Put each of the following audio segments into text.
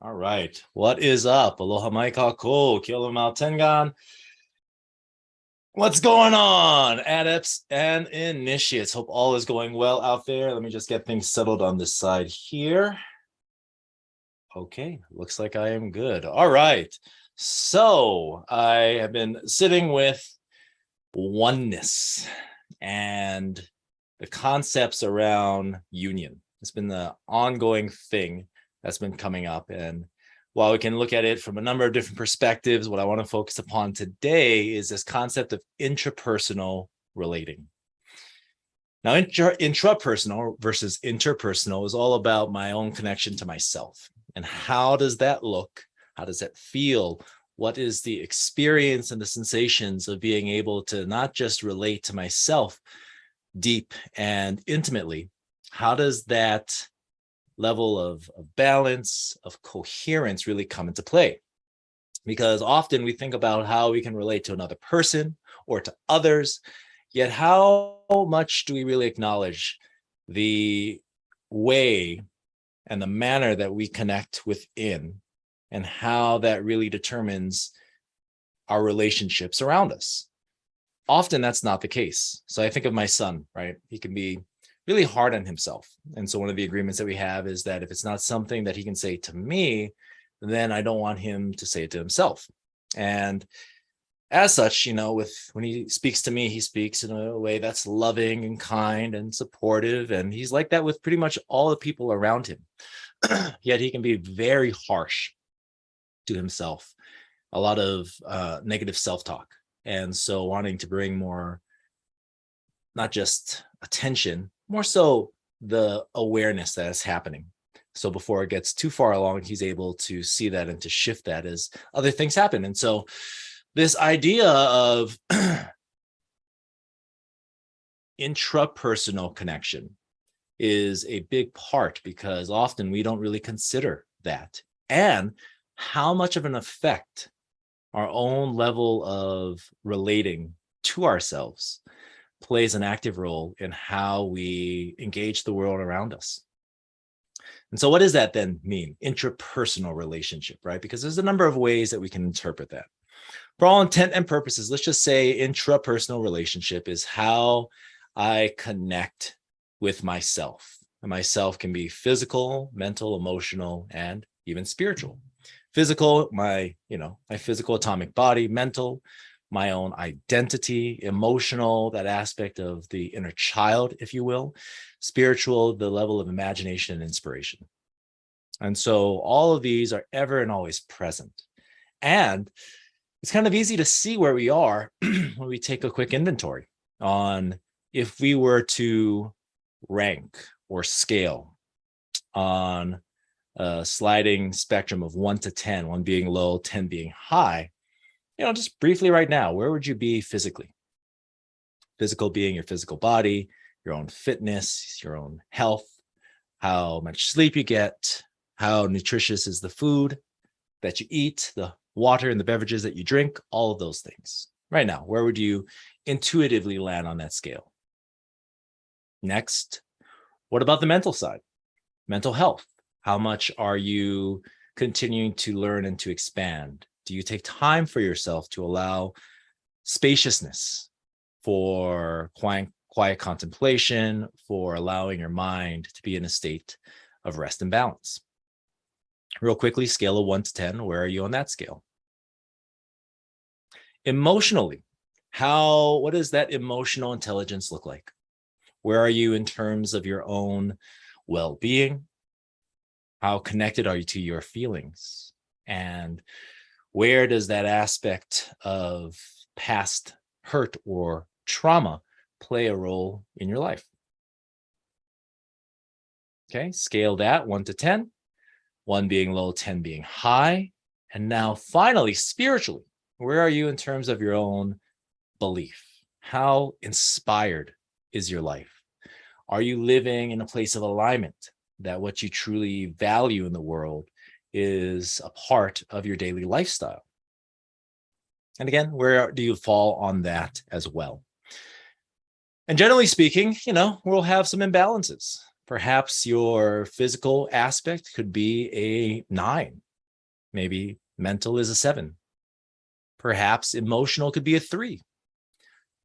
All right. What is up? Aloha mai kako, kilo mau tengan. What's going on, adepts and initiates? Hope all is going well out there. Let me just get things settled on this side here. Okay, looks like I am good. All right. So I have been sitting with oneness and the concepts around union. It's been the ongoing thing that's been coming up. And while we can look at it from a number of different perspectives, what I want to focus upon today is this concept of intrapersonal relating. Now, intrapersonal versus interpersonal is all about my own connection to myself. And how does that look? How does that feel? What is the experience and the sensations of being able to not just relate to myself deep and intimately? How does that level of balance, of coherence really come into play? Because often we think about how we can relate to another person or to others, yet how much do we really acknowledge the way and the manner that we connect within and how that really determines our relationships around us? Often that's not the case. So I think of my son, right? He can be really hard on himself. And so one of the agreements that we have is that if it's not something that he can say to me, then I don't want him to say it to himself. And as such, when he speaks to me, he speaks in a way that's loving and kind and supportive. And he's like that with pretty much all the people around him. Yet he can be very harsh to himself, a lot of negative self-talk. And so wanting to bring more, not just attention, more so the awareness that is happening. So before it gets too far along, he's able to see that and to shift that as other things happen. And so this idea of intrapersonal connection is a big part because often we don't really consider that and how much of an effect our own level of relating to ourselves plays an active role in how we engage the world around us. And so what does that then mean? Intrapersonal relationship, right? Because there's a number of ways that we can interpret that. For all intent and purposes, let's just say intrapersonal relationship is how I connect with myself. And myself can be physical, mental, emotional, and even spiritual. Physical, my physical atomic body; mental, my own identity; emotional, that aspect of the inner child, if you will; spiritual, the level of imagination and inspiration. And so all of these are ever and always present. And it's kind of easy to see where we are when we take a quick inventory on if we were to rank or scale on a sliding spectrum of 1 to 10, 1 being low, 10 being high. Just briefly right now, where would you be physically? Physical being your physical body, your own fitness, your own health, how much sleep you get, how nutritious is the food that you eat, the water and the beverages that you drink, all of those things. Right now, where would you intuitively land on that scale? Next, what about the mental side? Mental health. How much are you continuing to learn and to expand? Do you take time for yourself to allow spaciousness for quiet contemplation, for allowing your mind to be in a state of rest and balance? Real quickly, scale of 1 to 10, where are you on that scale? Emotionally, what does that emotional intelligence look like? Where are you in terms of your own well-being? How connected are you to your feelings? And where does that aspect of past hurt or trauma play a role in your life? Okay, scale that 1 to 10, 1 being low, 10 being high. And now finally, spiritually, where are you in terms of your own belief? How inspired is your life? Are you living in a place of alignment that what you truly value in the world is a part of your daily lifestyle? And again, where do you fall on that as well? And generally speaking, we'll have some imbalances. Perhaps your physical aspect could be a 9 Maybe mental is a 7. Perhaps emotional could be a 3,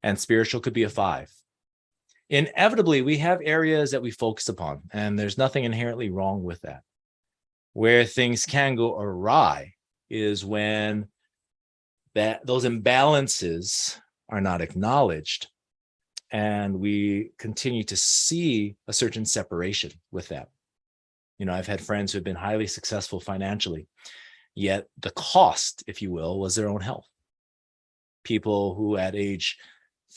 and spiritual could be a 5. Inevitably, we have areas that we focus upon, and there's nothing inherently wrong with that. Where things can go awry is when those imbalances are not acknowledged, and we continue to see a certain separation with that. I've had friends who have been highly successful financially, yet the cost, if you will, was their own health. People who at age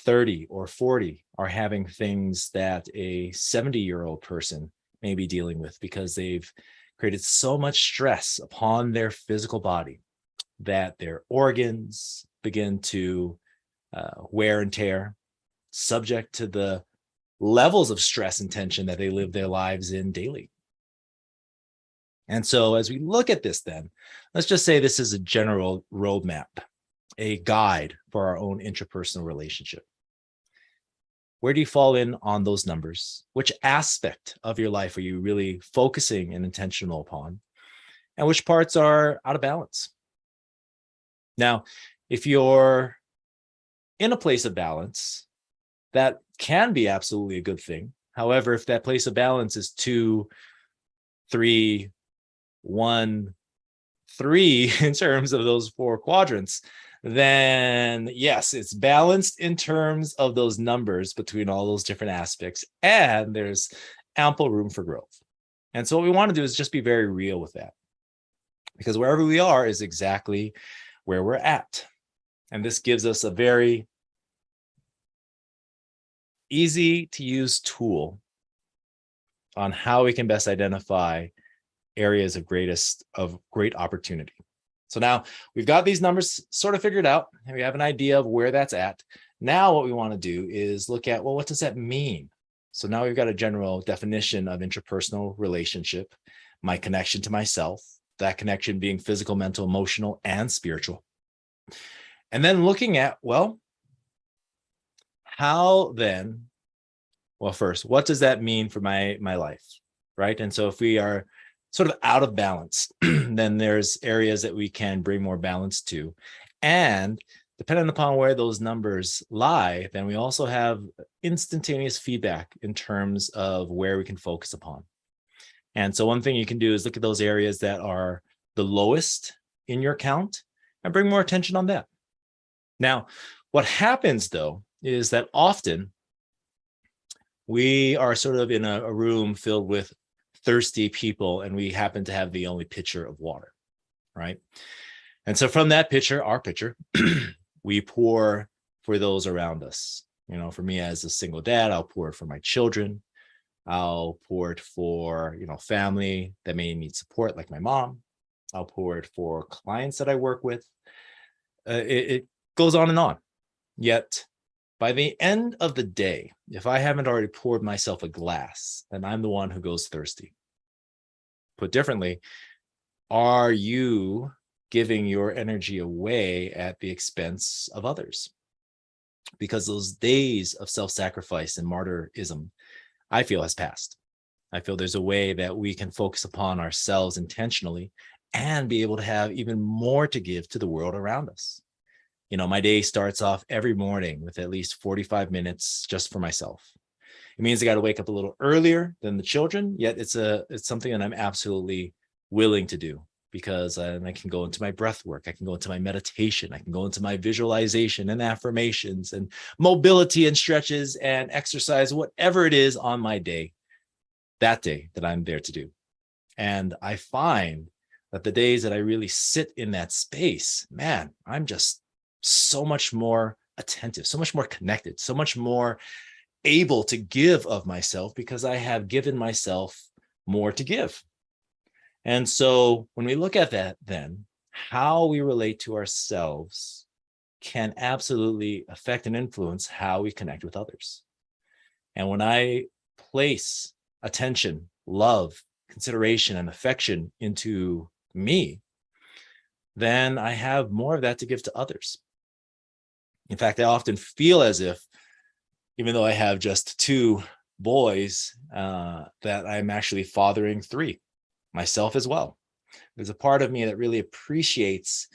30 or 40 are having things that a 70-year-old person may be dealing with because they've created so much stress upon their physical body that their organs begin to wear and tear, subject to the levels of stress and tension that they live their lives in daily. And so as we look at this then, let's just say this is a general roadmap, a guide for our own interpersonal relationship. Where do you fall in on those numbers? Which aspect of your life are you really focusing and intentional upon? And which parts are out of balance? Now, if you're in a place of balance, that can be absolutely a good thing. However, if that place of balance is 2, 3, 1, 3 in terms of those 4 quadrants, then yes, it's balanced in terms of those numbers between all those different aspects, and there's ample room for growth. And so what we want to do is just be very real with that, because wherever we are is exactly where we're at. And this gives us a very easy to use tool on how we can best identify areas of great opportunity. So now we've got these numbers sort of figured out, and we have an idea of where that's at. Now what we want to do is look at, well, what does that mean? So now we've got a general definition of interpersonal relationship, my connection to myself, that connection being physical, mental, emotional, and spiritual. And then looking at, well, how then, well, first, what does that mean for my life, right? And so if we are sort of out of balance, then there's areas that we can bring more balance to. And depending upon where those numbers lie, then we also have instantaneous feedback in terms of where we can focus upon. And so one thing you can do is look at those areas that are the lowest in your count and bring more attention on that. Now, what happens though, is that often we are sort of in a room filled with thirsty people, and we happen to have the only pitcher of water, right? And so from that pitcher, our pitcher, we pour for those around us. For me as a single dad, I'll pour it for my children. I'll pour it for, family that may need support, like my mom. I'll pour it for clients that I work with. It goes on and on. Yet by the end of the day, if I haven't already poured myself a glass, then I'm the one who goes thirsty. Put differently, are you giving your energy away at the expense of others? Because those days of self-sacrifice and martyrism, I feel, has passed. I feel there's a way that we can focus upon ourselves intentionally and be able to have even more to give to the world around us. My day starts off every morning with at least 45 minutes just for myself. It means I got to wake up a little earlier than the children, yet it's something that I'm absolutely willing to do, because I can go into my breath work. I can go into my meditation. I can go into my visualization and affirmations and mobility and stretches and exercise, whatever it is on my day, that I'm there to do. And I find that the days that I really sit in that space, man, I'm just so much more attentive, so much more connected, so much more able to give of myself, because I have given myself more to give. And so when we look at that, then how we relate to ourselves can absolutely affect and influence how we connect with others. And when I place attention, love, consideration, and affection into me, then I have more of that to give to others. In fact, I often feel as if, even though I have just 2 boys, that I'm actually fathering 3, myself as well. There's a part of me that really appreciates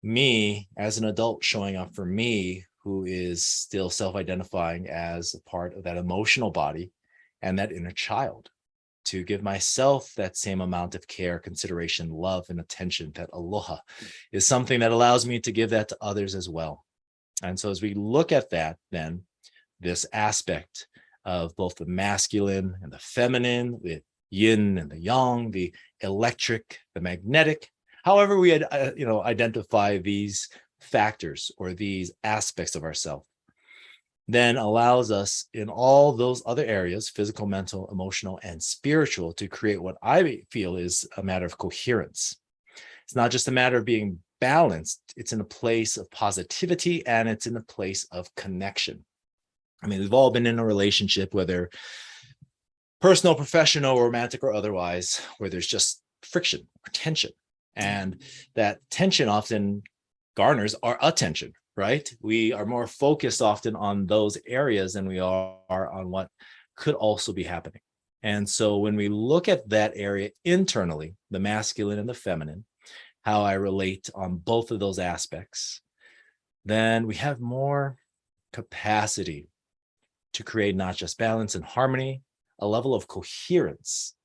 me as an adult showing up for me, who is still self-identifying as a part of that emotional body and that inner child, to give myself that same amount of care, consideration, love, and attention. That aloha is something that allows me to give that to others as well. And so as we look at that, then this aspect of both the masculine and the feminine, the yin and the yang, the electric, the magnetic, however we identify these factors or these aspects of ourselves, then allows us in all those other areas, physical, mental, emotional, and spiritual, to create what I feel is a matter of coherence. It's not just a matter of being balanced, it's in a place of positivity and it's in a place of connection. I mean, we've all been in a relationship, whether personal, professional, romantic, or otherwise, where there's just friction or tension. And that tension often garners our attention, right? We are more focused often on those areas than we are on what could also be happening. And so when we look at that area internally, the masculine and the feminine, how I relate on both of those aspects, then we have more capacity to create not just balance and harmony, a level of coherence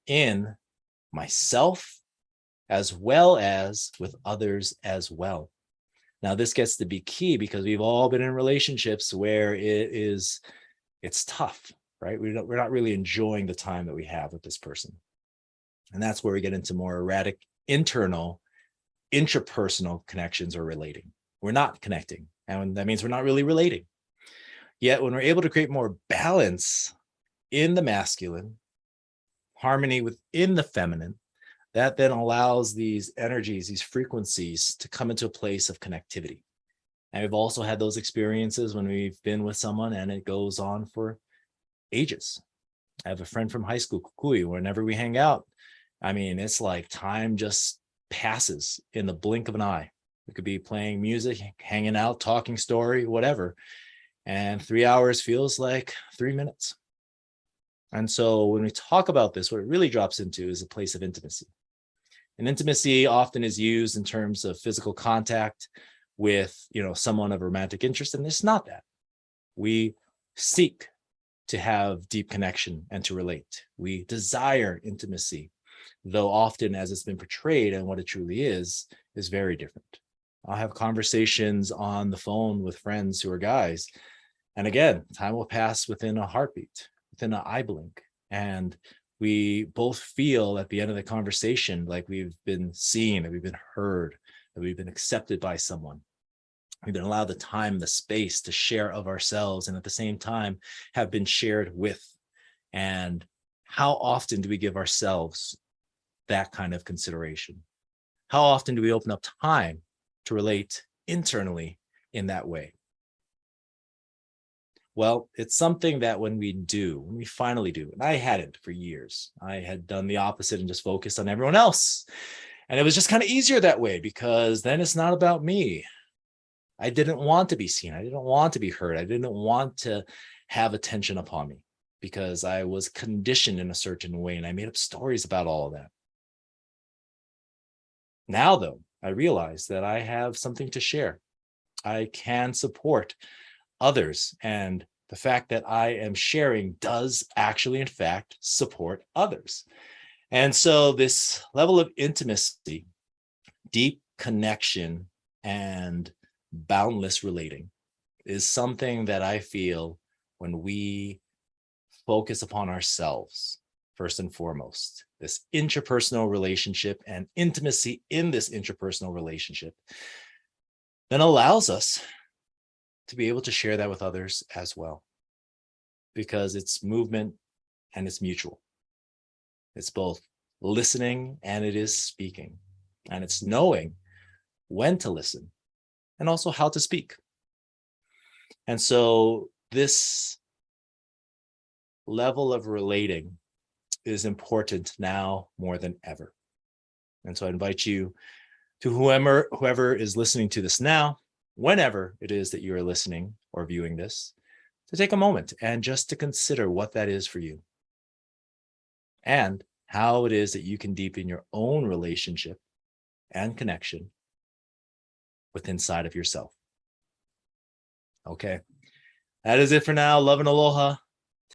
in myself as well as with others as well. Now, this gets to be key because we've all been in relationships where it's tough, right? We're not really enjoying the time that we have with this person. And that's where we get into more erratic internal, intrapersonal connections or relating. We're not connecting, and that means we're not really relating. Yet when we're able to create more balance in the masculine, harmony within the feminine, that then allows these energies, these frequencies to come into a place of connectivity. And we've also had those experiences when we've been with someone and it goes on for ages. I have a friend from high school, Kukui, whenever we hang out, I mean, it's like time just passes in the blink of an eye. We could be playing music, hanging out, talking story, whatever. And 3 hours feels like 3 minutes. And so when we talk about this, what it really drops into is a place of intimacy. And intimacy often is used in terms of physical contact with, someone of romantic interest, and it's not that. We seek to have deep connection and to relate. We desire intimacy, though often as it's been portrayed and what it truly is very different. I'll have conversations on the phone with friends who are guys. And again, time will pass within a heartbeat, within an eye blink. And we both feel at the end of the conversation like we've been seen, that we've been heard, that we've been accepted by someone. We've been allowed the time, the space to share of ourselves, and at the same time have been shared with. And how often do we give ourselves that kind of consideration? How often do we open up time to relate internally in that way? Well, it's something that when we finally do, and I hadn't for years, I had done the opposite and just focused on everyone else. And it was just kind of easier that way because then it's not about me. I didn't want to be seen. I didn't want to be heard. I didn't want to have attention upon me because I was conditioned in a certain way and I made up stories about all of that. Now, though, I realize that I have something to share. I can support others. And the fact that I am sharing does actually, in fact, support others. And so this level of intimacy, deep connection, and boundless relating is something that I feel when we focus upon ourselves, first and foremost, this interpersonal relationship and intimacy in this interpersonal relationship, then allows us to be able to share that with others as well, because it's movement and it's mutual. It's both listening and it is speaking, and it's knowing when to listen and also how to speak. And so this level of relating is important now more than ever. And so I invite you to whoever is listening to this now, whenever it is that you are listening or viewing this, to take a moment and just to consider what that is for you and how it is that you can deepen your own relationship and connection with inside of yourself. Okay. That is it for now. Love and aloha.